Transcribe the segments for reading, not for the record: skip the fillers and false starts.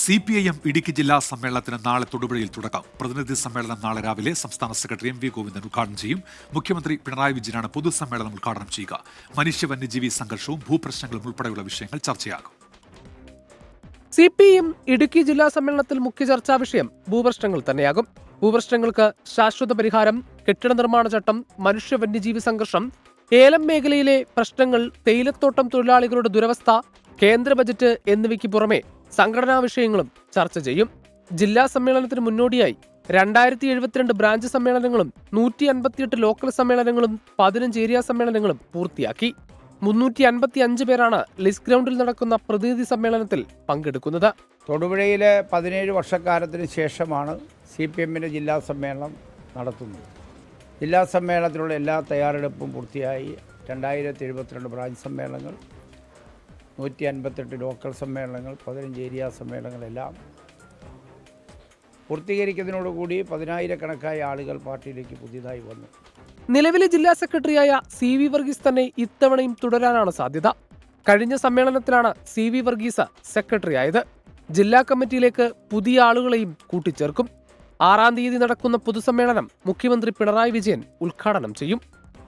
CPIM Idukki ജില്ലാ സമ്മേളനത്തിന് നാളെ തൊടുപുഴയിൽ തുടക്കം. പ്രതിനിധി സമ്മേളനം നാളെ രാവിലെ സംസ്ഥാന സെക്രട്ടറി MV ഗോവിന്ദൻ ഉദ്ഘാടനം ചെയ്യും. മുഖ്യമന്ത്രി പിണറായി വിജയനാണ് പൊതുസമ്മേളനം ഉദ്ഘാടനം ചെയ്യുക. മനുഷ്യ വന്യജീവി സംഘർഷവും ഭൂപ്രശ്നങ്ങളും ഉൾപ്പെടെയുള്ള വിഷയങ്ങൾ ചർച്ചയാകും. CPIM ഇടുക്കി ജില്ലാ സമ്മേളനത്തിൽ മുഖ്യ ചർച്ചാ വിഷയം ഭൂപ്രശ്നങ്ങൾ തന്നെയാകും. ഭൂപ്രശ്നങ്ങൾക്ക് ശാശ്വത പരിഹാരം, കെട്ടിട നിർമ്മാണ ചട്ടം, മനുഷ്യ വന്യജീവി സംഘർഷം, ഏലം മേഖലയിലെ പ്രശ്നങ്ങൾ, തേയിലത്തോട്ടം തൊഴിലാളികളുടെ ദുരവസ്ഥ, കേന്ദ്ര ബജറ്റ് എന്നിവയ്ക്ക് പുറമെ സംഘടനാ വിഷയങ്ങളും ചർച്ച ചെയ്യും. ജില്ലാ സമ്മേളനത്തിന് മുന്നോടിയായി 2072 ബ്രാഞ്ച് സമ്മേളനങ്ങളും 158 ലോക്കൽ സമ്മേളനങ്ങളും 15 ഏരിയ സമ്മേളനങ്ങളും പൂർത്തിയാക്കി. 355 പേരാണ് ലിസ് ഗ്രൗണ്ടിൽ നടക്കുന്ന പ്രതിനിധി സമ്മേളനത്തിൽ പങ്കെടുക്കുന്നത്. തൊടുപുഴയിലെ 17 വർഷക്കാലത്തിന് ശേഷമാണ് CPIMന്റെ ജില്ലാ സമ്മേളനം നടത്തുന്നത്. ജില്ലാ സമ്മേളനത്തിലുള്ള എല്ലാ തയ്യാറെടുപ്പും പൂർത്തിയായി. 2072 ബ്രാഞ്ച് സമ്മേളനങ്ങൾ, 158 ലോക്കൽ സമ്മേളനങ്ങൾ, 15 ഏരിയ സമ്മേളനങ്ങളെല്ലാം പൂർത്തീകരിക്കുന്നതിനോടുകൂടി 10,000-കണക്കായ ആളുകൾ പാർട്ടിയിലേക്ക് പുതിയതായി വന്നു. നിലവിലെ ജില്ലാ സെക്രട്ടറിയായ CV വർഗീസ് തന്നെ ഇത്തവണയും തുടരാനാണ് സാധ്യത. കഴിഞ്ഞ സമ്മേളനത്തിലാണ് CV വർഗീസ് സെക്രട്ടറിയായത്. ജില്ലാ കമ്മിറ്റിയിലേക്ക് പുതിയ ആളുകളെയും കൂട്ടിച്ചേർക്കും. 6-ാം തീയതി നടക്കുന്ന പൊതുസമ്മേളനം മുഖ്യമന്ത്രി പിണറായി വിജയൻ ഉദ്ഘാടനം ചെയ്യും.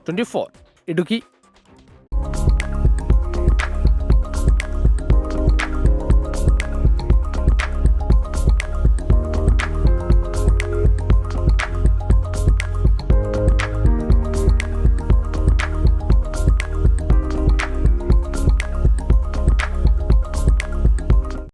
24 ഇടുക്കി.